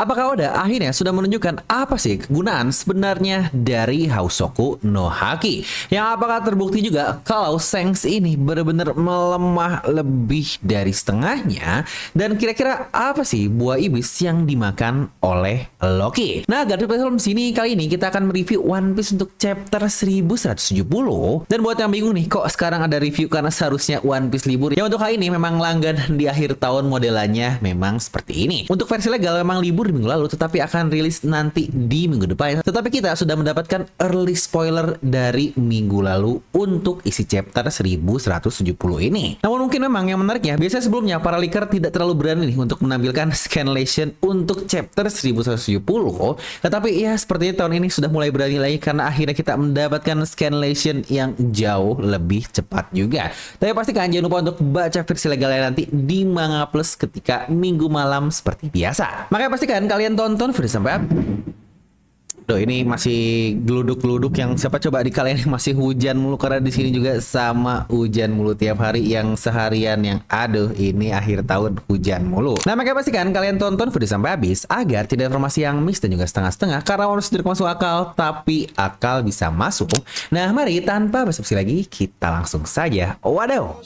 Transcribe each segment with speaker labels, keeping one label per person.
Speaker 1: Apakah Oda akhirnya sudah menunjukkan apa sih kegunaan sebenarnya dari Hausoku no Haki? Yang apakah terbukti juga kalau Shanks ini benar-benar melemah lebih dari setengahnya? Dan kira-kira apa sih buah iblis yang dimakan oleh Loki? Nah, Garden Film sini kali ini kita akan mereview One Piece untuk chapter 1170. Dan buat yang bingung nih, kok sekarang ada review karena seharusnya One Piece libur. Ya untuk kali ini memang langganan di akhir tahun modelannya memang seperti ini. Untuk versi legal memang libur di minggu lalu, tetapi akan rilis nanti di minggu depan. Tetapi kita sudah mendapatkan early spoiler dari minggu lalu untuk isi chapter 1170 ini. Namun mungkin memang yang menariknya, biasanya sebelumnya para leaker tidak terlalu berani nih untuk menampilkan scanlation untuk chapter 1170. Tetapi ya sepertinya tahun ini sudah mulai berani lagi karena akhirnya kita mendapatkan scanlation yang jauh lebih cepat juga. Tapi pastikan jangan lupa untuk baca versi legalnya nanti di Manga Plus ketika minggu malam seperti biasa. Makanya pastikan kalian tonton video sampai habis. Duh, ini masih geluduk-geluduk yang siapa coba di kalian yang masih hujan mulu, karena di sini juga sama hujan mulu tiap hari yang seharian yang aduh ini akhir tahun hujan mulu. Nah, makanya pastikan kalian tonton video sampai habis agar tidak informasi yang miss dan juga setengah-setengah, karena harus tidak masuk akal tapi akal bisa masuk. Nah, mari tanpa basa-basi lagi kita langsung saja. Waduh.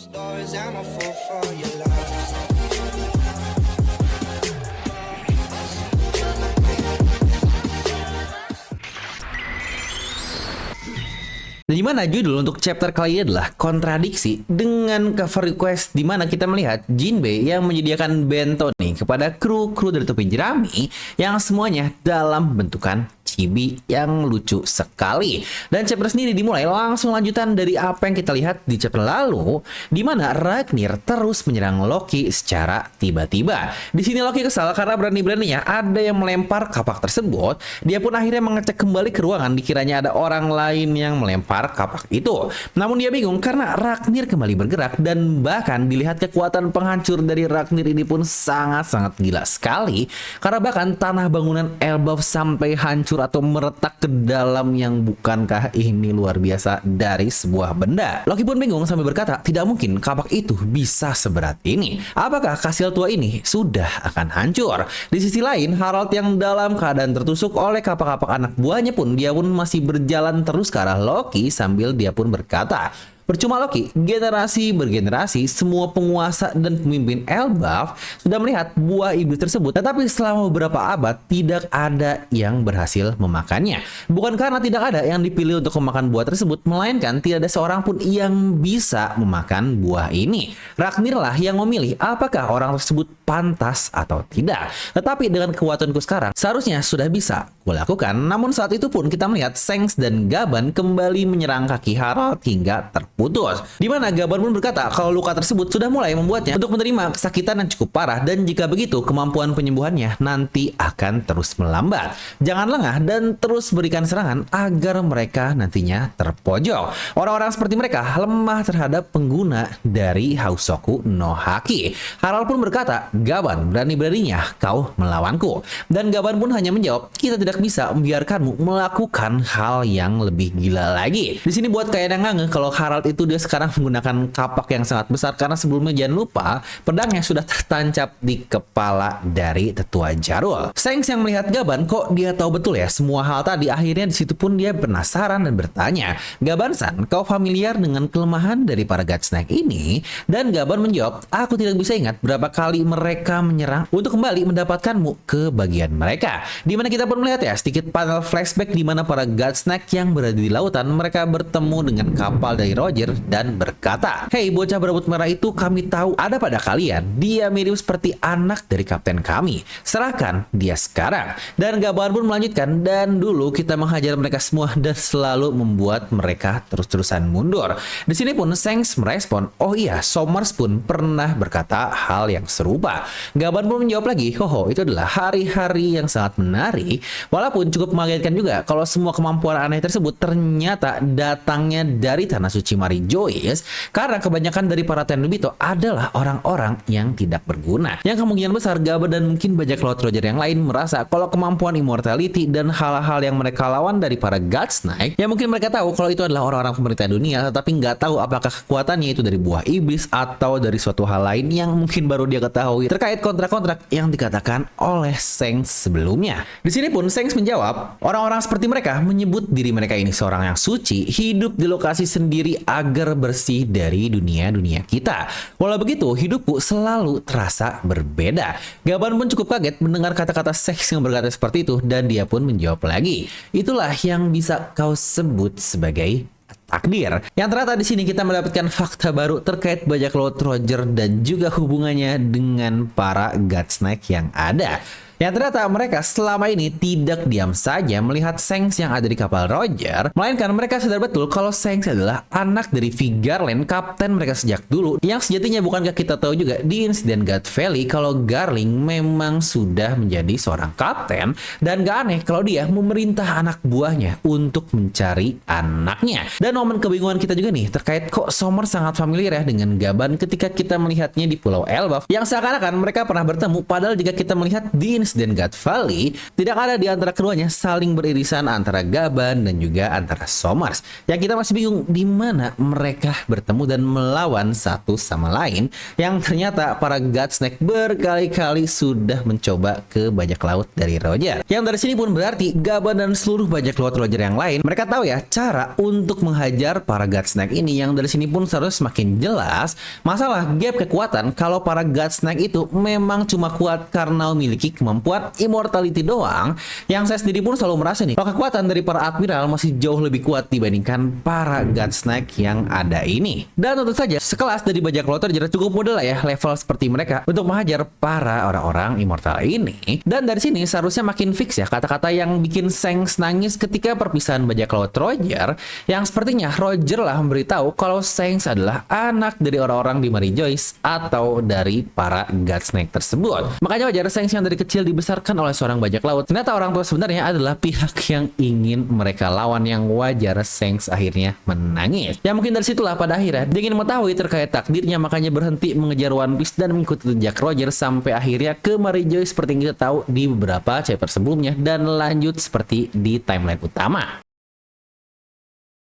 Speaker 1: Dan dimana judul untuk chapter kali ini adalah kontradiksi dengan cover request, dimana kita melihat Jinbei yang menyediakan bento nih kepada kru-kru dari topi jerami yang semuanya dalam bentukan chibi yang lucu sekali. Dan chapter sendiri dimulai langsung lanjutan dari apa yang kita lihat di chapter lalu, di mana Ragnir terus menyerang Loki secara tiba-tiba. Di sini Loki kesal karena berani-beraninya ada yang melempar kapak tersebut. Dia pun akhirnya mengecek kembali ke ruangan, dikiranya ada orang lain yang melempar kapak itu. Namun dia bingung karena Ragnir kembali bergerak, dan bahkan dilihat kekuatan penghancur dari Ragnir ini pun sangat-sangat gila sekali, karena bahkan tanah bangunan Elbaf sampai hancur atau meretak ke dalam, yang bukankah ini luar biasa dari sebuah benda. Loki pun bingung sambil berkata, tidak mungkin kapak itu bisa seberat ini. Apakah kastil tua ini sudah akan hancur? Di sisi lain, Harald yang dalam keadaan tertusuk oleh kapak-kapak anak buahnya pun, dia pun masih berjalan terus ke arah Loki sambil dia pun berkata, percuma Loki, generasi bergenerasi semua penguasa dan pemimpin Elbaf sudah melihat buah iblis tersebut, tetapi selama beberapa abad tidak ada yang berhasil memakannya. Bukan karena tidak ada yang dipilih untuk memakan buah tersebut, melainkan tidak ada seorang pun yang bisa memakan buah ini. Ragnir lah yang memilih apakah orang tersebut pantas atau tidak. Tetapi dengan kekuatanku sekarang, seharusnya sudah bisa kulakukan. Namun saat itu pun kita melihat Shanks dan Gaban kembali menyerang kaki Harald hingga terputus. Dimana Gaban pun berkata kalau luka tersebut sudah mulai membuatnya untuk menerima kesakitan yang cukup parah, dan jika begitu kemampuan penyembuhannya nanti akan terus melambat. Jangan lengah dan terus berikan serangan agar mereka nantinya terpojok. Orang-orang seperti mereka lemah terhadap pengguna dari Hausoku no Haki. Harald pun berkata, Gaban, berani-beraninya kau melawanku. Dan Gaban pun hanya menjawab, kita tidak bisa membiarkanmu melakukan hal yang lebih gila lagi. Di sini buat kalian yang ngangeh kalau Harald itu dia sekarang menggunakan kapak yang sangat besar, karena sebelumnya jangan lupa pedangnya sudah tertancap di kepala dari tetua Jarul. Shanks yang melihat Gaban, kok dia tahu betul ya semua hal tadi. Akhirnya di situ pun dia penasaran dan bertanya, Gaban-san, kau familiar dengan kelemahan dari para Godsnack ini? Dan Gaban menjawab, aku tidak bisa ingat berapa kali mereka menyerang untuk kembali mendapatkanmu ke bagian mereka. Dimana kita pun melihat ya sedikit panel flashback di mana para Godsnack yang berada di lautan, mereka bertemu dengan kapal dari Roger dan berkata, hei bocah berebut merah itu, kami tahu ada pada kalian. Dia mirip seperti anak dari kapten kami. Serahkan dia sekarang. Dan Gaban pun melanjutkan, dan dulu kita menghajar mereka semua dan selalu membuat mereka terus-terusan mundur. Di sini pun Shanks merespon, oh iya, Somers pun pernah berkata hal yang serupa. Gaban pun menjawab lagi, hoho, itu adalah hari-hari yang sangat menarik. Walaupun cukup mengagetkan juga kalau semua kemampuan aneh tersebut ternyata datangnya dari tanah suci Mary Joyce, karena kebanyakan dari para Tenryubito adalah orang-orang yang tidak berguna. Yang kemungkinan besar Gaban dan mungkin bajak laut Roger yang lain merasa kalau kemampuan immortality dan hal-hal yang mereka lawan dari para Gods Knight, ya mungkin mereka tahu kalau itu adalah orang-orang pemerintah dunia, tetapi nggak tahu apakah kekuatannya itu dari buah iblis atau dari suatu hal lain yang mungkin baru dia ketahui terkait kontrak-kontrak yang dikatakan oleh Shanks sebelumnya. Di sini pun Shanks menjawab, orang-orang seperti mereka menyebut diri mereka ini seorang yang suci, hidup di lokasi sendiri agar bersih dari dunia-dunia kita. Walau begitu, hidupku selalu terasa berbeda. Gaban pun cukup kaget mendengar kata-kata Shanks yang berkata seperti itu, dan dia pun menjawab lagi, itulah yang bisa kau sebut sebagai takdir. Yang ternyata di sini kita mendapatkan fakta baru terkait bajak laut Roger dan juga hubungannya dengan para Gods Knight yang ada. Yang ternyata mereka selama ini tidak diam saja melihat Shanks yang ada di kapal Roger, melainkan mereka sadar betul kalau Shanks adalah anak dari V. Garland, kapten mereka sejak dulu, yang sejatinya bukankah kita tahu juga di insiden God Valley kalau Garling memang sudah menjadi seorang kapten, dan gak aneh kalau dia memerintah anak buahnya untuk mencari anaknya. Dan momen kebingungan kita juga nih terkait kok Summer sangat familiar ya dengan Gaban ketika kita melihatnya di Pulau Elbaf, yang seakan-akan mereka pernah bertemu, padahal jika kita melihat di insiden God Valley, tidak ada di antara keduanya saling beririsan antara Gaban dan juga antara Sommers. Yang kita masih bingung di mana mereka bertemu dan melawan satu sama lain, yang ternyata para Gods Knight berkali-kali sudah mencoba ke bajak laut dari Roger. Yang dari sini pun berarti Gaban dan seluruh bajak laut Roger yang lain, mereka tahu ya cara untuk menghajar para Gods Knight ini, yang dari sini pun seharusnya semakin jelas masalah gap kekuatan kalau para Gods Knight itu memang cuma kuat karena memiliki kemampuan immortality doang, yang saya sendiri pun selalu merasa nih kalau kekuatan dari para admiral masih jauh lebih kuat dibandingkan para Gods Knight yang ada ini. Dan tentu saja sekelas dari bajak laut Roger cukup mudah lah ya level seperti mereka untuk menghajar para orang-orang immortal ini. Dan dari sini seharusnya makin fix ya kata-kata yang bikin Shanks nangis ketika perpisahan bajak laut Roger, yang sepertinya Roger lah memberitahu kalau Shanks adalah anak dari orang-orang di Mary Joyce atau dari para Gods Knight tersebut. Makanya wajar Shanks yang dari kecil dibesarkan oleh seorang bajak laut, ternyata orang tua sebenarnya adalah pihak yang ingin mereka lawan, yang wajar Shanks akhirnya menangis. Ya mungkin dari situlah pada akhirnya dia ingin mengetahui terkait takdirnya, makanya berhenti mengejar One Piece dan mengikuti jejak Roger sampai akhirnya ke Mary Joyce seperti yang kita tahu di beberapa chapter sebelumnya, dan lanjut seperti di timeline utama.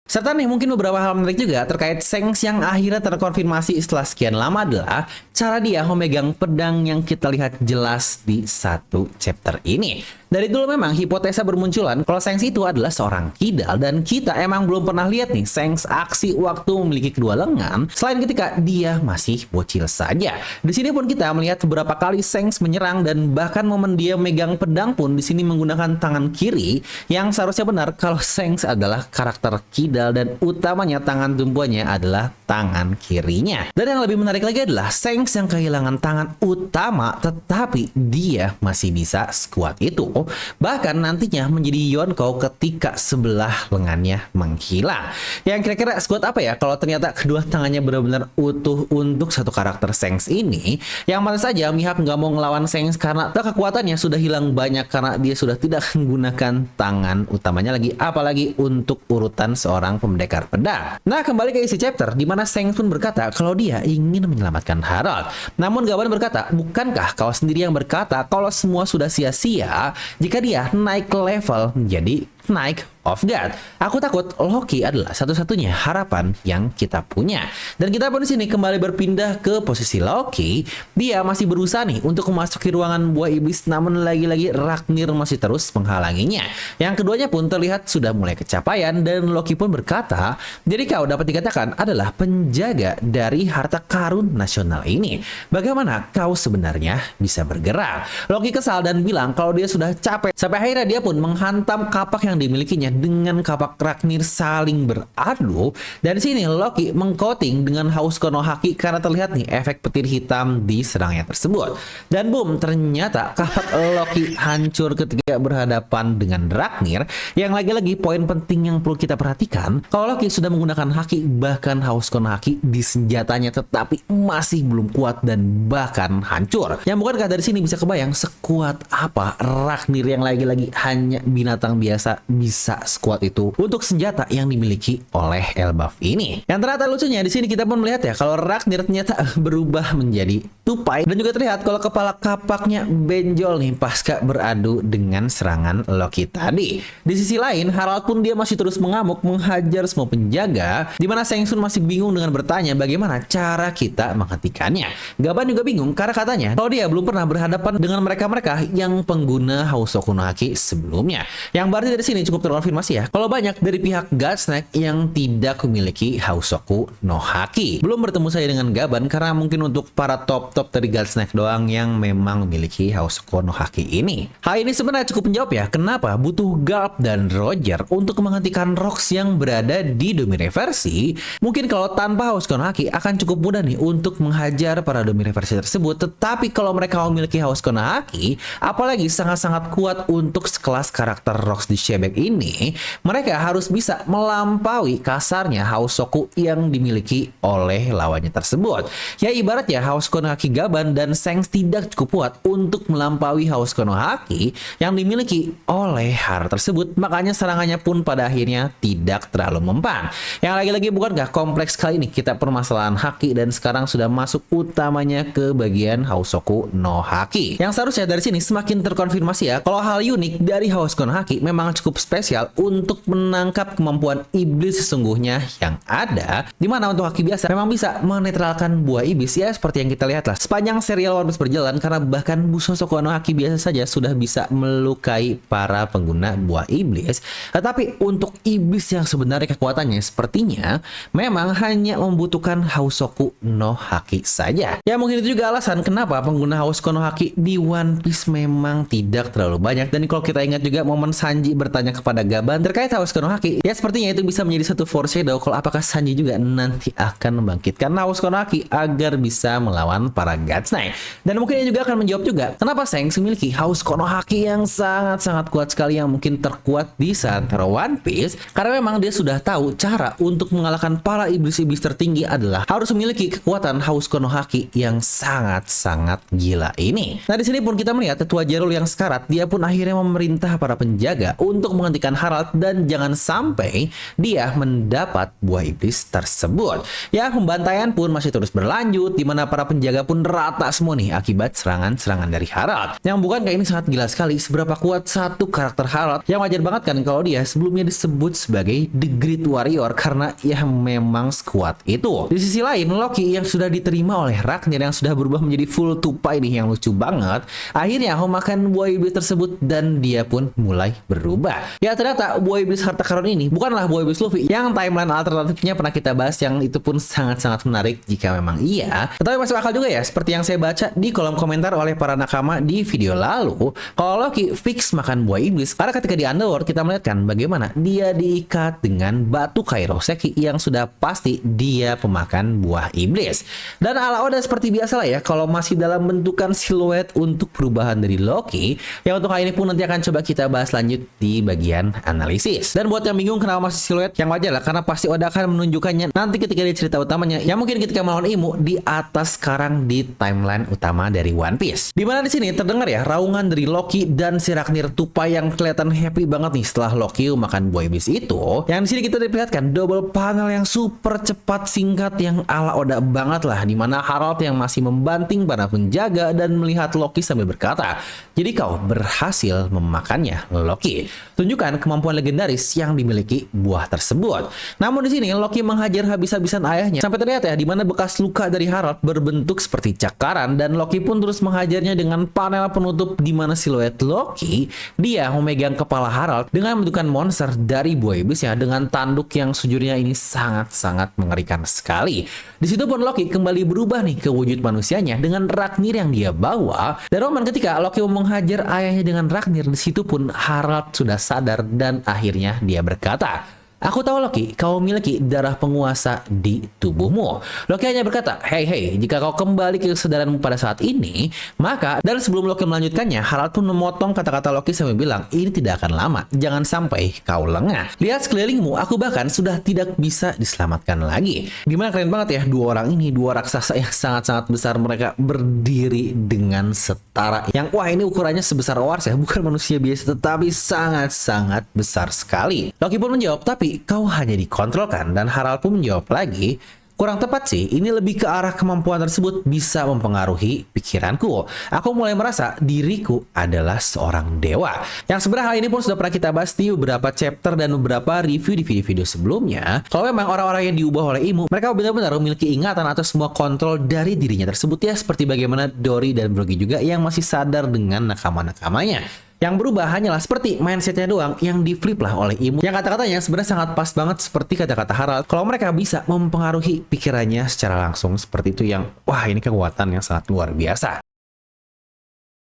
Speaker 1: Serta nih mungkin beberapa hal menarik juga terkait Shanks yang akhirnya terkonfirmasi setelah sekian lama adalah cara dia memegang pedang yang kita lihat jelas di satu chapter ini. Dari dulu memang hipotesa bermunculan kalau Shanks itu adalah seorang kidal, dan kita emang belum pernah lihat nih Shanks aksi waktu memiliki kedua lengan selain ketika dia masih bocil saja. Di sini pun kita melihat beberapa kali Shanks menyerang, dan bahkan momen dia megang pedang pun di sini menggunakan tangan kiri, yang seharusnya benar kalau Shanks adalah karakter kidal dan utamanya tangan tumpuannya adalah tangan kirinya. Dan yang lebih menarik lagi adalah Shanks yang kehilangan tangan utama tetapi dia masih bisa sekuat itu, bahkan nantinya menjadi Yonkou ketika sebelah lengannya menghilang. Yang kira-kira sekuat apa ya kalau ternyata kedua tangannya benar-benar utuh untuk satu karakter Shanks ini, yang mana saja Mihawk nggak mau ngelawan Shanks karena kekuatannya sudah hilang banyak karena dia sudah tidak menggunakan tangan utamanya lagi, apalagi untuk urutan seorang pendekar pedang. Nah, kembali ke isi chapter di mana Shanks pun berkata kalau dia ingin menyelamatkan Harold. Namun Gaban berkata, bukankah kau sendiri yang berkata kalau semua sudah sia-sia jika dia naik level menjadi Knight of God? Aku takut Loki adalah satu-satunya harapan yang kita punya. Dan kita pun di sini kembali berpindah ke posisi Loki. Dia masih berusaha nih untuk memasuki ruangan buah iblis, namun lagi-lagi Ragnir masih terus menghalanginya. Yang keduanya pun terlihat sudah mulai kecapaian, dan Loki pun berkata, jadi kau dapat dikatakan adalah penjaga dari harta karun nasional ini. Bagaimana kau sebenarnya bisa bergerak? Loki kesal dan bilang kalau dia sudah capek. Sampai akhirnya dia pun menghantam kapak yang dimilikinya dengan kapak Ragnir saling beradu. Dan di sini Loki mengcoating dengan haus Konohaki karena terlihat nih efek petir hitam di serangnya tersebut. Dan boom, ternyata kapak Loki hancur ketika berhadapan dengan Ragnir. Yang lagi-lagi poin penting yang perlu kita perhatikan, kalau Loki sudah menggunakan haki bahkan haus Konohaki di senjatanya tetapi masih belum kuat dan bahkan hancur. Yang bukankah dari sini bisa kebayang sekuat apa Ragnir yang lagi-lagi hanya binatang biasa bisa sekuat itu untuk senjata yang dimiliki oleh Elbaf ini. Yang ternyata lucunya di sini kita pun melihat ya kalau Ragnir ternyata berubah menjadi tupai, dan juga terlihat kalau kepala kapaknya benjol nih pasca beradu dengan serangan Loki tadi. Di sisi lain, Harald pun dia masih terus mengamuk menghajar semua penjaga, di mana Shang Tsung masih bingung dengan bertanya bagaimana cara kita menghentikannya. Gaban juga bingung karena katanya kalau dia belum pernah berhadapan dengan mereka-mereka yang pengguna Housoku no Haki sebelumnya. Yang berarti dari sini cukup terkonfirmasi ya kalau banyak dari pihak Godsnack yang tidak memiliki Housoku no Haki. Belum bertemu saya dengan Gaban karena mungkin untuk para top dari Godsnack doang yang memang memiliki Housoku no Haki ini. Hal ini sebenarnya cukup menjawab ya kenapa butuh Garp dan Roger untuk menghentikan Rox yang berada di Domireversi. Mungkin kalau tanpa Housoku no Haki akan cukup mudah nih untuk menghajar para Domireversi tersebut, tetapi kalau mereka memiliki Housoku no Haki, apalagi sangat-sangat kuat untuk sekelas karakter Rox di Shebek ini, mereka harus bisa melampaui kasarnya Housoku yang dimiliki oleh lawannya tersebut. Ya ibaratnya Housoku no Haki Gaban dan Shanks tidak cukup kuat untuk melampaui Housoku no Haki yang dimiliki oleh Harald tersebut, makanya serangannya pun pada akhirnya tidak terlalu mempan. Yang lagi-lagi bukankah kompleks kali ini kita permasalahan Haki dan sekarang sudah masuk utamanya ke bagian Housoku no Haki. Yang seharusnya dari sini semakin terkonfirmasi ya kalau hal unik dari Housoku no Haki memang cukup spesial untuk menangkap kemampuan iblis sesungguhnya yang ada, dimana untuk Haki biasa memang bisa menetralkan buah iblis ya seperti yang kita lihat lah sepanjang serial One Piece berjalan, karena bahkan Housoku no Haki biasa saja sudah bisa melukai para pengguna buah iblis. Tetapi untuk iblis yang sebenarnya kekuatannya sepertinya memang hanya membutuhkan Housoku no Haki saja. Ya mungkin itu juga alasan kenapa pengguna Housoku no Haki di One Piece memang tidak terlalu banyak. Dan kalau kita ingat juga momen Sanji bertanya kepada Gaban terkait Housoku no Haki, ya sepertinya itu bisa menjadi satu foreshadow kalau apakah Sanji juga nanti akan membangkitkan Housoku no Haki agar bisa melawan para Godsnack. Dan mungkin ini juga akan menjawab juga kenapa Shanks memiliki Housoku no Haki yang sangat-sangat kuat sekali, yang mungkin terkuat di seantero One Piece, karena memang dia sudah tahu cara untuk mengalahkan para iblis-iblis tertinggi adalah harus memiliki kekuatan Housoku no Haki yang sangat-sangat gila ini. Nah di sini pun kita melihat Tetua Jarul yang sekarat, dia pun akhirnya memerintah para penjaga untuk menghentikan Harald dan jangan sampai dia mendapat buah iblis tersebut. Ya pembantaian pun masih terus berlanjut, di mana para penjaga pun rata semua nih akibat serangan-serangan dari Harald. Yang bukankah ini sangat gila sekali seberapa kuat satu karakter Harald, yang wajar banget kan kalau dia sebelumnya disebut sebagai The Great Warrior karena ya memang sekuat itu. Di sisi lain Loki yang sudah diterima oleh Ragnir yang sudah berubah menjadi full tupai nih yang lucu banget, akhirnya memakan buah iblis tersebut dan dia pun mulai berubah. Ya ternyata buah iblis harta karun ini bukanlah buah iblis Luffy yang timeline alternatifnya pernah kita bahas, yang itu pun sangat-sangat menarik jika memang iya. Tetapi masuk akal juga ya seperti yang saya baca di kolom komentar oleh para nakama di video lalu, kalau Loki fix makan buah iblis karena ketika di Underworld kita melihat kan bagaimana dia diikat dengan batu Kairoseki yang sudah pasti dia pemakan buah iblis. Dan ala Oda seperti biasa lah ya kalau masih dalam bentukan siluet untuk perubahan dari Loki, yang untuk hal ini pun nanti akan coba kita bahas lanjut di bagian analisis. Dan buat yang bingung kenapa masih siluet, yang wajar lah karena pasti Oda akan menunjukkannya nanti ketika di cerita utamanya, yang mungkin ketika melawan Imu di atas sekarang di timeline utama dari One Piece. Dimana di sini terdengar ya raungan dari Loki dan si Ragnir tupai yang kelihatan happy banget nih setelah Loki makan buah iblis itu. Yang di sini kita diperlihatkan double panel yang super cepat singkat yang ala Oda banget lah, dimana Harald yang masih membanting para penjaga dan melihat Loki sambil berkata, "Jadi kau berhasil memakannya, Loki. Tunjukkan kemampuan legendaris yang dimiliki buah tersebut." Namun di sini Loki menghajar habis-habisan ayahnya sampai terlihat ya dimana bekas luka dari Harald berbentuk seperti cakaran, dan Loki pun terus menghajarnya dengan panel penutup di mana siluet Loki dia memegang kepala Harald dengan bentukan monster dari buah iblis ya, dengan tanduk yang sejujurnya ini sangat-sangat mengerikan sekali. Di situ pun Loki kembali berubah nih ke wujud manusianya dengan Ragnir yang dia bawa, dan momen ketika Loki menghajar ayahnya dengan Ragnir, di situ pun Harald sudah sadar dan akhirnya dia berkata, Aku tahu Loki, kau memiliki darah penguasa di tubuhmu. Loki hanya berkata, hei, jika kau kembali ke kesadaranmu pada saat ini, maka, dan sebelum Loki melanjutkannya, Harald pun memotong kata-kata Loki sambil bilang, ini tidak akan lama, jangan sampai kau lengah. Lihat sekelilingmu, aku bahkan sudah tidak bisa diselamatkan lagi. Gimana keren banget ya, dua orang ini, dua raksasa yang sangat-sangat besar, mereka berdiri dengan setara. Yang, wah ini ukurannya sebesar Owars ya, bukan manusia biasa, tetapi sangat-sangat besar sekali. Loki pun menjawab, tapi kau hanya dikontrolkan, dan Harald pun menjawab lagi, kurang tepat sih, ini lebih ke arah kemampuan tersebut bisa mempengaruhi pikiranku. Aku mulai merasa diriku adalah seorang dewa. Yang sebenarnya hal ini pun sudah pernah kita bahas di beberapa chapter dan beberapa review di video-video sebelumnya. Kalau memang orang-orang yang diubah oleh Imu, mereka benar-benar memiliki ingatan atau semua kontrol dari dirinya tersebut ya, seperti bagaimana Dory dan Broggy juga yang masih sadar dengan nakama-nakamanya. Yang berubah hanyalah seperti mindsetnya doang yang di flip lah oleh Imu. Yang kata-katanya sebenarnya sangat pas banget seperti kata-kata Harald. Kalau mereka bisa mempengaruhi pikirannya secara langsung seperti itu yang, wah ini kekuatan yang sangat luar biasa.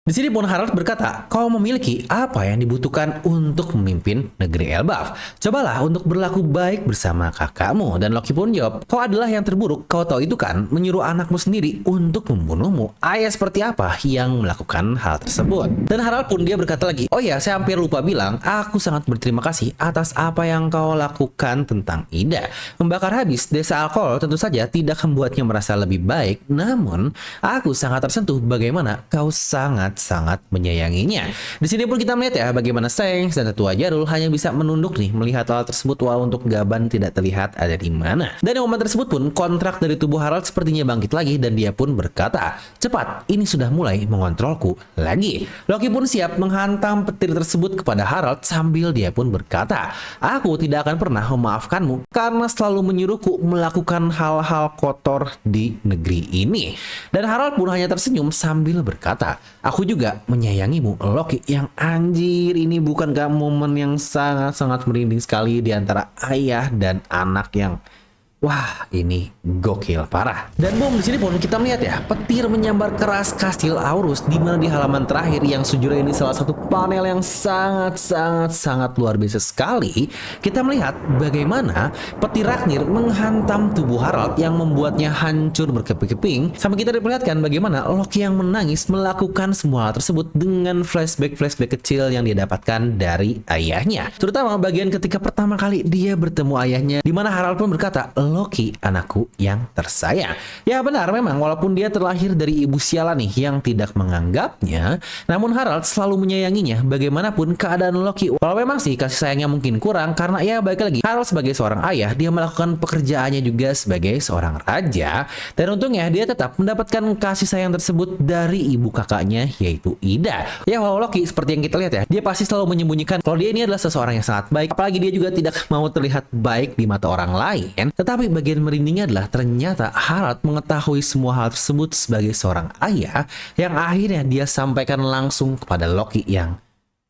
Speaker 1: Di sini pun Harald berkata, kau memiliki apa yang dibutuhkan untuk memimpin negeri Elbaf. Cobalah untuk berlaku baik bersama kakakmu. Dan Loki pun jawab, kau adalah yang terburuk. Kau tahu itu kan, menyuruh anakmu sendiri untuk membunuhmu. Ayah seperti apa yang melakukan hal tersebut? Dan Harald pun dia berkata lagi, oh ya, saya hampir lupa bilang, aku sangat berterima kasih atas apa yang kau lakukan tentang Ida. Membakar habis desa alkohol tentu saja tidak membuatnya merasa lebih baik. Namun, aku sangat tersentuh bagaimana kau sangat menyayanginya. Di sini pun kita melihat ya bagaimana Shanks dan Tetua Jarul hanya bisa menunduk nih melihat hal tersebut walau untuk Gaban tidak terlihat ada di mana. Dan di momen tersebut pun kontrak dari tubuh Harald sepertinya bangkit lagi dan dia pun berkata, cepat, ini sudah mulai mengontrolku lagi. Loki pun siap menghantam petir tersebut kepada Harald sambil dia pun berkata, aku tidak akan pernah memaafkanmu karena selalu menyuruhku melakukan hal-hal kotor di negeri ini. Dan Harald pun hanya tersenyum sambil berkata, aku juga menyayangimu Loki. Yang anjir, ini bukankah momen yang sangat-sangat merinding sekali di antara ayah dan anak yang, wah, ini gokil parah. Dan boom, di sini pun kita melihat ya, petir menyambar keras kastil Aurus di mana di halaman terakhir yang sejujurnya ini salah satu panel yang sangat luar biasa sekali. Kita melihat bagaimana petir Ragnir menghantam tubuh Harald yang membuatnya hancur berkeping-keping. Sampai kita diperlihatkan bagaimana Loki yang menangis melakukan semua hal tersebut dengan flashback kecil yang dia dapatkan dari ayahnya. Terutama bagian ketika pertama kali dia bertemu ayahnya, di mana Harald pun berkata, Loki, anakku yang tersayang. Ya benar, memang walaupun dia terlahir dari ibu sialan nih yang tidak menganggapnya, namun Harald selalu menyayanginya bagaimanapun keadaan Loki. Walau memang sih kasih sayangnya mungkin kurang karena ya balik lagi, Harald sebagai seorang ayah, dia melakukan pekerjaannya juga sebagai seorang raja, dan untungnya dia tetap mendapatkan kasih sayang tersebut dari ibu kakaknya yaitu Ida. Ya walau Loki seperti yang kita lihat ya, dia pasti selalu menyembunyikan kalau dia ini adalah seseorang yang sangat baik, apalagi dia juga tidak mau terlihat baik di mata orang lain. Tetapi bagian merindingnya adalah ternyata Harald mengetahui semua hal tersebut sebagai seorang ayah yang akhirnya dia sampaikan langsung kepada Loki yang,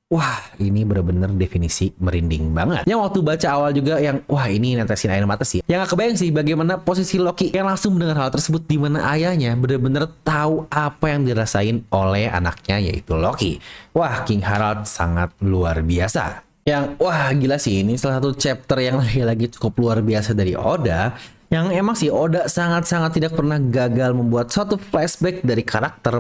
Speaker 1: wah ini bener-bener definisi merinding banget. Yang waktu baca awal juga yang, wah ini netesin air mata sih. Yang gak kebayang sih bagaimana posisi Loki yang langsung mendengar hal tersebut di mana ayahnya bener-bener tahu apa yang dirasain oleh anaknya yaitu Loki. Wah, King Harald sangat luar biasa. Yang, wah gila sih, ini salah satu chapter yang lagi cukup luar biasa dari Oda. Yang emang sih Oda sangat-sangat tidak pernah gagal membuat suatu flashback dari karakter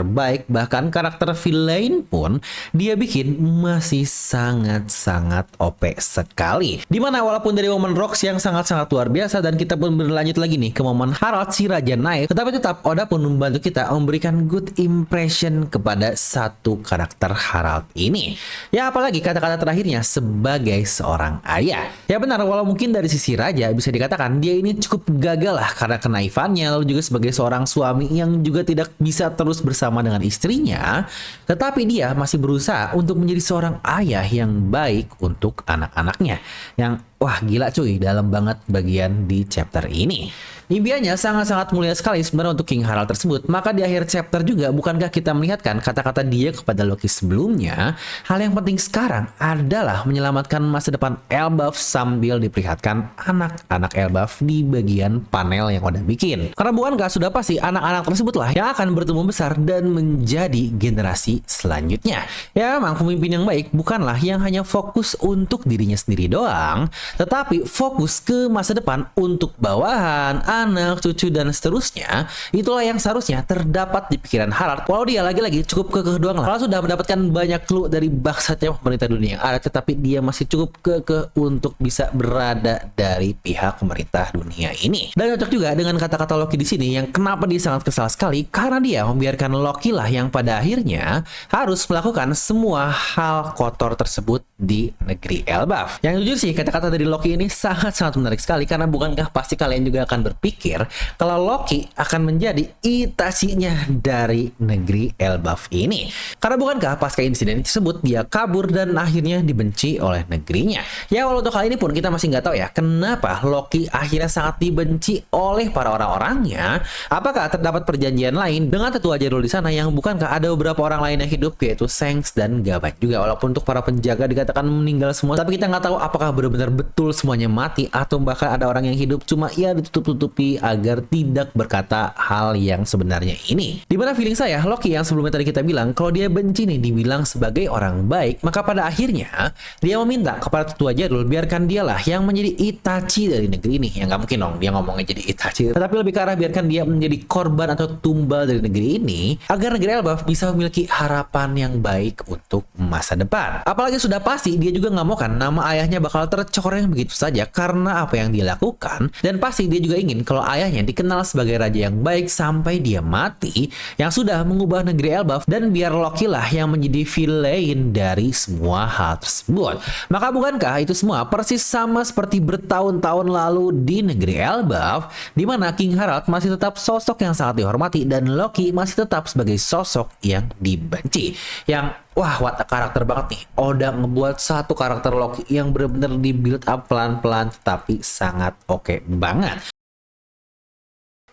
Speaker 1: baik, bahkan karakter villain pun dia bikin masih sangat-sangat OP sekali. Dimana walaupun dari momen Rox yang sangat-sangat luar biasa dan kita pun berlanjut lagi nih ke momen Harald si Raja Naik, tetapi tetap Oda pun membantu kita memberikan good impression kepada satu karakter Harald ini. Ya apalagi kata-kata terakhirnya sebagai seorang ayah. Ya benar, walau mungkin dari sisi Raja bisa dikatakan dia ini cukup gagal lah karena kenaifannya, lalu juga sebagai seorang suami yang juga tidak bisa terus bersama dengan istrinya, tetapi dia masih berusaha untuk menjadi seorang ayah yang baik untuk anak-anaknya. Yang wah gila cuy, dalam banget bagian di chapter ini. Impiannya sangat-sangat mulia sekali sebenarnya untuk King Harald tersebut. Maka di akhir chapter juga, bukankah kita melihatkan kata-kata dia kepada Loki sebelumnya? Hal yang penting sekarang adalah menyelamatkan masa depan Elbaf sambil diperlihatkan anak-anak Elbaf di bagian panel yang udah bikin. Karena bukankah sudah pasti anak-anak tersebutlah yang akan bertumbuh besar dan menjadi generasi selanjutnya. Ya memang pemimpin yang baik bukanlah yang hanya fokus untuk dirinya sendiri doang, tetapi fokus ke masa depan untuk bawahan, anak, cucu, dan seterusnya. Itulah yang seharusnya terdapat di pikiran Harald. Walau dia lagi-lagi cukup kekeh doang lah. Harald sudah mendapatkan banyak clue dari baksatnya pemerintah dunia yang ada, tetapi dia masih cukup kekeh untuk bisa berada dari pihak pemerintah dunia ini. Dan cocok juga dengan kata-kata Loki di sini yang kenapa dia sangat kesal sekali, karena dia membiarkan Loki lah yang pada akhirnya harus melakukan semua hal kotor tersebut di negeri Elbaf. Yang jujur sih, kata-kata dari Loki ini sangat-sangat menarik sekali, karena bukankah pasti kalian juga akan berpikir kalau Loki akan menjadi Itachi-nya dari negeri Elbaf ini. Karena bukankah pasca insiden tersebut dia kabur dan akhirnya dibenci oleh negerinya. Ya walau untuk kali ini pun kita masih nggak tahu ya kenapa Loki akhirnya sangat dibenci oleh para orang-orangnya. Apakah terdapat perjanjian lain dengan tetua jadul di sana yang bukankah ada beberapa orang lain yang hidup, yaitu Shanks dan Gaban juga. Walaupun untuk para penjaga dikatakan meninggal semua, tapi kita nggak tahu apakah benar-benar betul semuanya mati atau bahkan ada orang yang hidup cuma ya ditutup-tutupi agar tidak berkata hal yang sebenarnya ini. Dimana feeling saya Loki yang sebelumnya tadi kita bilang kalau dia benci nih dibilang sebagai orang baik, maka pada akhirnya dia meminta kepada tetua jadul biarkan dialah yang menjadi Itachi dari negeri ini. Ya nggak mungkin dong dia ngomongnya jadi Itachi, tetapi lebih ke arah biarkan dia menjadi korban atau tumbal dari negeri ini agar negeri Elbaf bisa memiliki harapan yang baik untuk masa depan. Apalagi sudah pasti dia juga nggak mau kan nama ayahnya bakal tercoreng begitu saja karena apa yang dia lakukan, dan pasti dia juga ingin kalau ayahnya dikenal sebagai raja yang baik sampai dia mati, yang sudah mengubah negeri Elbaf, dan biar Loki lah yang menjadi villain dari semua hal tersebut. Maka bukankah itu semua persis sama seperti bertahun-tahun lalu di negeri Elbaf, di mana King Harald masih tetap sosok yang sangat dihormati dan Loki masih tetap sebagai sosok yang dibenci. Yang wah, what a karakter banget nih. Oda ngebuat satu karakter Loki yang benar-benar di build up pelan-pelan tapi sangat oke banget.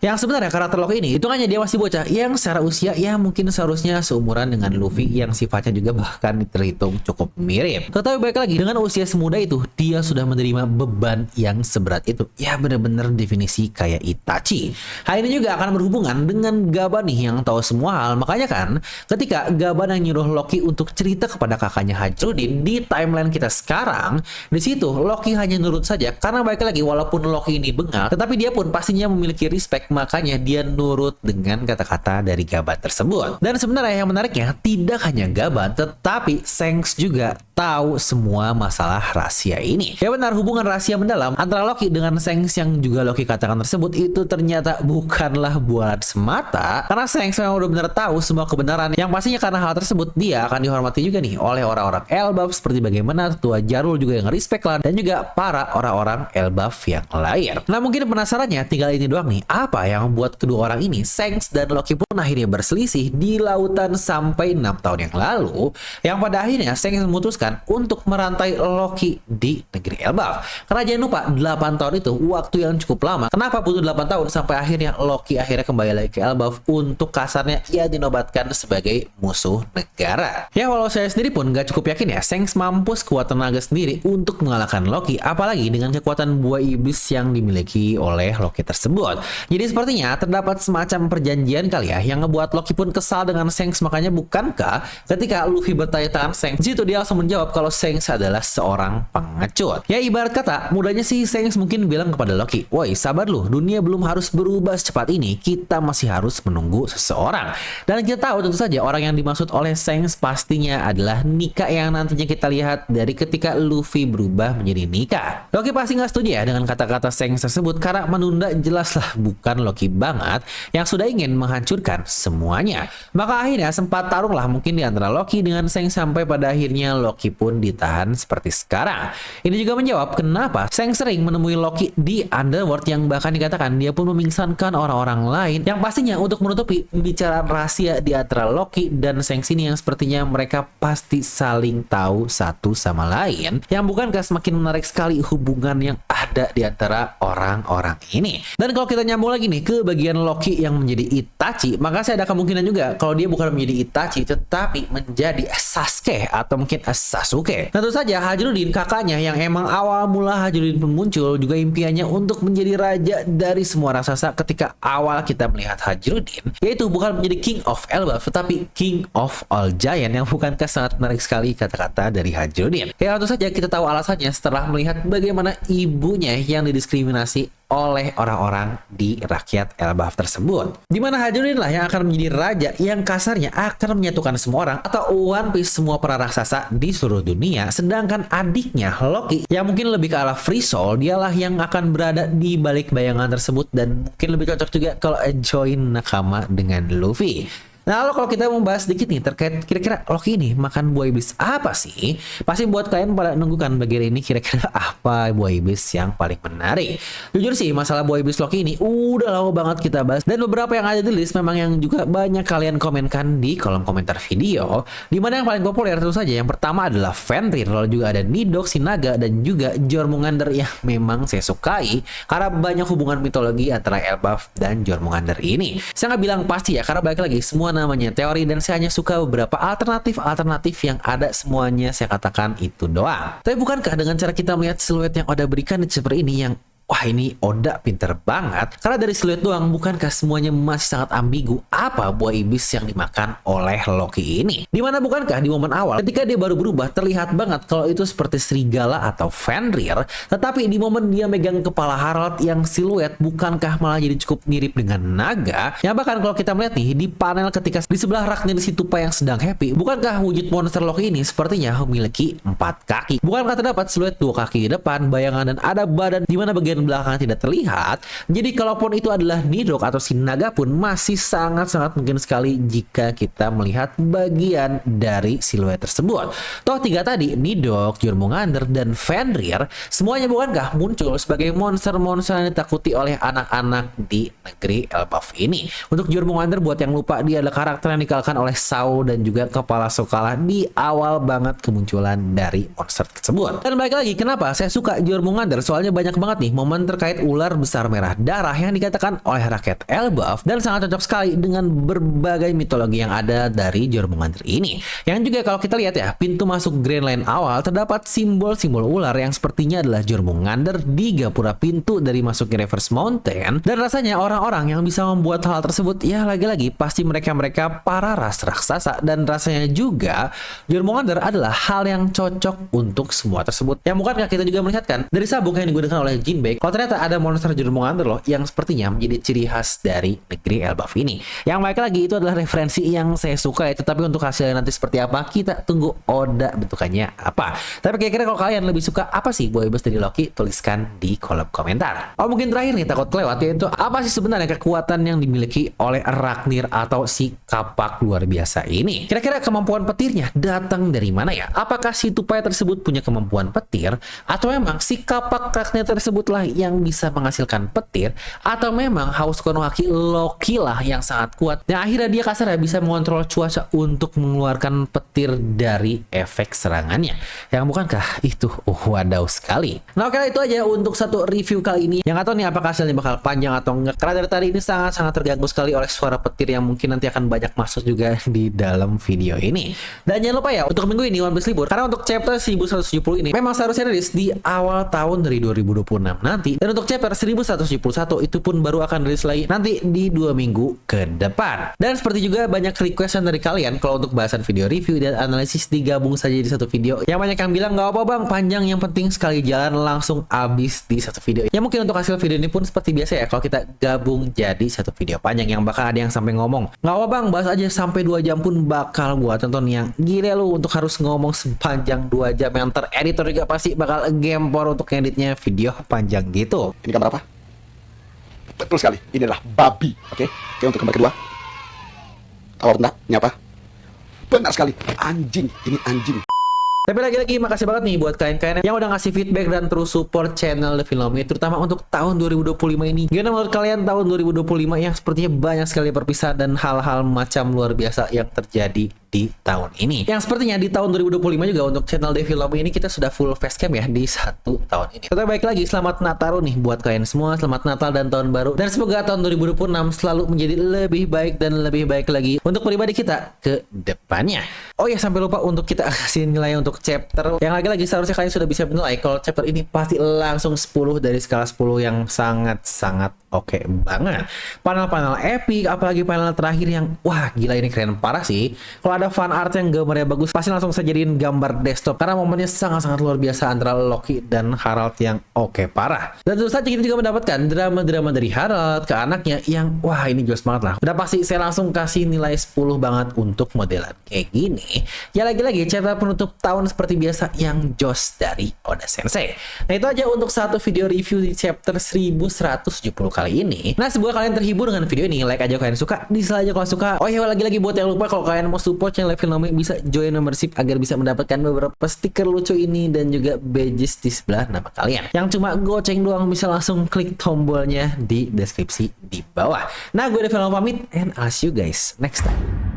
Speaker 1: Yang sebenarnya karakter Loki ini hitungannya dia masih bocah yang secara usia ya mungkin seharusnya seumuran dengan Luffy yang sifatnya juga bahkan terhitung cukup mirip. Tetapi baik lagi dengan usia semuda itu dia sudah menerima beban yang seberat itu. Ya benar-benar definisi kayak Itachi. Hal ini juga akan berhubungan dengan Gaban nih yang tahu semua hal. Makanya kan ketika Gaban yang nyuruh Loki untuk cerita kepada kakaknya Hajrudin di timeline kita sekarang, di situ Loki hanya nurut saja karena baik lagi walaupun Loki ini bengal, tetapi dia pun pastinya memiliki respect. Makanya dia nurut dengan kata-kata dari Gaban tersebut. Dan sebenarnya yang menariknya tidak hanya Gaban, tetapi Shanks juga tahu semua masalah rahasia ini. Ya benar, hubungan rahasia mendalam antara Loki dengan Shanks yang juga Loki katakan tersebut itu ternyata bukanlah bualan semata, karena Shanks memang udah benar tahu semua kebenaran, yang pastinya karena hal tersebut dia akan dihormati juga nih oleh orang-orang Elbaf seperti bagaimana tetua Jarul juga yang respect lah, dan juga para orang-orang Elbaf yang lain. Nah mungkin penasarannya tinggal ini doang nih, apa yang membuat kedua orang ini, Shanks dan Loki pun akhirnya berselisih di lautan sampai 6 tahun yang lalu, yang pada akhirnya Shanks memutuskan untuk merantai Loki di negeri Elbaf. Karena jangan lupa 8 tahun itu waktu yang cukup lama. Kenapa butuh 8 tahun sampai akhirnya Loki akhirnya kembali lagi ke Elbaf untuk kasarnya ia dinobatkan sebagai musuh negara. Ya walau saya sendiri pun gak cukup yakin ya Shanks mampu sekuat tenaga sendiri untuk mengalahkan Loki, apalagi dengan kekuatan buah iblis yang dimiliki oleh Loki tersebut. Jadi sepertinya terdapat semacam perjanjian kali ya yang ngebuat Loki pun kesal dengan Shanks. Makanya bukankah ketika Luffy bertanya-tanya Shanks, di situ dia langsung menjawab kalau Shanks adalah seorang pengecut. Ya ibarat kata mudahnya sih Shanks mungkin bilang kepada Loki, woi sabar lu, dunia belum harus berubah secepat ini, kita masih harus menunggu seseorang. Dan kita tahu tentu saja orang yang dimaksud oleh Shanks pastinya adalah Nika yang nantinya kita lihat dari ketika Luffy berubah menjadi Nika. Loki pasti nggak setuju ya dengan kata-kata Shanks tersebut, karena menunda jelaslah bukan Loki banget yang sudah ingin menghancurkan semuanya. Maka akhirnya sempat tarung lah mungkin di antara Loki dengan Shanks sampai pada akhirnya Loki Loki pun ditahan seperti sekarang. Ini juga menjawab kenapa Shang sering menemui Loki di Underworld yang bahkan dikatakan dia pun memingsankan orang-orang lain yang pastinya untuk menutupi pembicaraan rahasia di antara Loki dan Shang ini yang sepertinya mereka pasti saling tahu satu sama lain, yang bukankah semakin menarik sekali hubungan yang ada di antara orang-orang ini. Dan kalau kita nyambung lagi nih ke bagian Loki yang menjadi Itachi, maka saya ada kemungkinan juga kalau dia bukan menjadi Itachi tetapi menjadi Sasuke atau mungkin Sasuke. Tentu saja Hajrudin kakaknya yang emang awal mula Hajrudin pun muncul juga impiannya untuk menjadi raja dari semua raksasa ketika awal kita melihat Hajrudin, yaitu bukan menjadi King of Elbaf tetapi King of All Giant, yang bukankah sangat menarik sekali kata-kata dari Hajrudin. Ya tentu saja kita tahu alasannya setelah melihat bagaimana ibunya yang didiskriminasi oleh orang-orang di rakyat Elbaf tersebut. Dimana Hajrudin lah yang akan menjadi raja yang kasarnya akan menyatukan semua orang atau One Piece semua para raksasa di seluruh dunia, sedangkan adiknya Loki yang mungkin lebih ke arah free soul, dialah yang akan berada di balik bayangan tersebut dan mungkin lebih cocok juga kalau join nakama dengan Luffy. Nah, lalu kalau kita membahas sedikit nih terkait kira-kira Loki ini makan buah iblis apa sih? Pasti buat kalian pada nunggukan bagian ini kira-kira apa buah iblis yang paling menarik. Jujur sih masalah buah iblis Loki ini udah lama banget kita bahas, dan beberapa yang ada di list memang yang juga banyak kalian komenkan di kolom komentar video. Dimana yang paling populer tentu saja yang pertama adalah Fenrir, lalu juga ada Nidok, Sinaga, dan juga Jormungandr yang memang saya sukai karena banyak hubungan mitologi antara Elbaf dan Jormungandr ini. Saya nggak bilang pasti ya, karena balik lagi semua namanya teori dan saya hanya suka beberapa alternatif yang ada, semuanya saya katakan itu doang. Tapi bukankah dengan cara kita melihat siluet yang Oda berikan seperti ini yang wah ini Oda pinter banget, karena dari siluet doang bukankah semuanya masih sangat ambigu apa buah iblis yang dimakan oleh Loki ini. Dimana bukankah di momen awal ketika dia baru berubah terlihat banget kalau itu seperti serigala atau Fenrir, tetapi di momen dia megang kepala Harald yang siluet bukankah malah jadi cukup mirip dengan naga, yang bahkan kalau kita melihat nih di panel ketika di sebelah Ragnir Situpa yang sedang happy, bukankah wujud monster Loki ini sepertinya memiliki 4 kaki, bukankah terdapat siluet 2 kaki di depan, bayangan, dan ada badan di mana bagian belakang tidak terlihat. Jadi kalaupun itu adalah Nidok atau Sinaga pun masih sangat-sangat mungkin sekali jika kita melihat bagian dari siluet tersebut. Toh 3 tadi, Nidok, Jormungandr, dan Fenrir, semuanya bukankah muncul sebagai monster-monster yang ditakuti oleh anak-anak di negeri Elbaf ini. Untuk Jormungandr, buat yang lupa, dia adalah karakter yang dikalahkan oleh Sao dan juga Kepala Sokala di awal banget kemunculan dari monster tersebut. Dan balik lagi, kenapa saya suka Jormungandr? Soalnya banyak banget nih momen terkait ular besar merah darah yang dikatakan oleh rakyat Elbaf dan sangat cocok sekali dengan berbagai mitologi yang ada dari Jormungandr ini. Yang juga kalau kita lihat ya, pintu masuk Grand Line awal terdapat simbol-simbol ular yang sepertinya adalah Jormungandr di gapura pintu dari masuknya Reverse Mountain, dan rasanya orang-orang yang bisa membuat hal tersebut ya lagi-lagi pasti mereka-mereka para ras raksasa, dan rasanya juga Jormungandr adalah hal yang cocok untuk semua tersebut. Yang bukankah kita juga melihatkan dari sabuk yang digunakan oleh Jinbei kalau ternyata ada monster Jormungandr loh yang sepertinya menjadi ciri khas dari negeri Elbaf ini. Yang baik lagi itu adalah referensi yang saya suka ya, tetapi untuk hasilnya nanti seperti apa kita tunggu Oda bentukannya apa. Tapi kira-kira kalau kalian lebih suka apa sih buah iblis dari Loki, tuliskan di kolom komentar. Oh mungkin terakhir nih takut kelewat, yaitu apa sih sebenarnya kekuatan yang dimiliki oleh Ragnir atau si kapak luar biasa ini. Kira-kira kemampuan petirnya datang dari mana ya? Apakah si tupai tersebut punya kemampuan petir, atau memang si kapak Ragnir tersebutlah yang bisa menghasilkan petir, atau memang House Konohaki Loki lah yang sangat kuat yang akhirnya dia kasarnya bisa mengontrol cuaca untuk mengeluarkan petir dari efek serangannya. Yang bukankah itu wadaw sekali. Nah oke, itu aja untuk satu review kali ini. Yang atau nih apakah hasilnya bakal panjang atau enggak, karena dari tadi ini sangat-sangat terganggu sekali oleh suara petir yang mungkin nanti akan banyak masuk juga di dalam video ini. Dan jangan lupa ya, untuk minggu ini One Piece libur, karena untuk chapter 1170 ini memang seharusnya rilis di awal tahun dari 2026 nanti, dan untuk chapter 1171 itu pun baru akan rilis lagi nanti di 2 minggu ke depan. Dan seperti juga banyak requestan dari kalian kalau untuk bahasan video review dan analisis digabung saja di satu video. Yang banyak yang bilang nggak apa bang, panjang, yang penting sekali jalan langsung habis di satu video. Ya mungkin untuk hasil video ini pun seperti biasa ya, kalau kita gabung jadi satu video panjang, yang bakal ada yang sampai ngomong nggak apa bang, bahas aja sampai 2 jam pun bakal gua tonton. Yang gila lu untuk harus ngomong sepanjang 2 jam, yang tereditor juga pasti bakal gempor untuk editnya video panjang gitu.
Speaker 2: Ini gambar apa? Betul sekali, ini adalah babi. Oke, untuk gambar kedua. Awal rendah, ini apa? Benar sekali, anjing. Ini anjing.
Speaker 1: Tapi lagi-lagi makasih banget nih buat kalian-kalian yang udah ngasih feedback dan terus support channel The Filmami, terutama untuk tahun 2025 ini. Gimana menurut kalian tahun 2025 yang sepertinya banyak sekali perpisahan dan hal-hal macam luar biasa yang terjadi di tahun ini. Yang sepertinya di tahun 2025 juga untuk channel The Filmami ini kita sudah full facecam ya di 1 tahun ini. Tapi baik lagi, selamat Natal nih buat kalian semua. Selamat Natal dan tahun baru. Dan semoga tahun 2026 selalu menjadi lebih baik dan lebih baik lagi untuk pribadi kita ke depannya. Oh ya, sampai lupa untuk kita kasih nilai untuk chapter yang lagi-lagi seharusnya kalian sudah bisa menilai kalau chapter ini pasti langsung 10 dari skala 10 yang sangat-sangat oke banget. Panel-panel epic, apalagi panel terakhir yang wah gila, ini keren parah sih. Kalau ada fan art yang gambarnya bagus, pasti langsung saya jadiin gambar desktop karena momennya sangat-sangat luar biasa antara Loki dan Harald yang oke parah. Dan tentu saja kita juga mendapatkan drama-drama dari Harald ke anaknya yang wah ini jelas banget lah. Udah pasti saya langsung kasih nilai 10 banget untuk modelan kayak gini. Ya lagi-lagi cerita penutup tahun seperti biasa yang jos dari Oda Sensei. Nah itu aja untuk satu video review di chapter 1170 kali ini. Nah semoga kalian terhibur dengan video ini. Like aja kalau kalian suka, dislike aja kalau suka. Oh ya lagi-lagi buat yang lupa, kalau kalian mau support channel Filmami bisa join membership agar bisa mendapatkan beberapa stiker lucu ini dan juga badges di sebelah nama kalian. Yang cuma goceng doang bisa langsung klik tombolnya di deskripsi di bawah. Nah gue The Film pamit and I'll see you guys next time.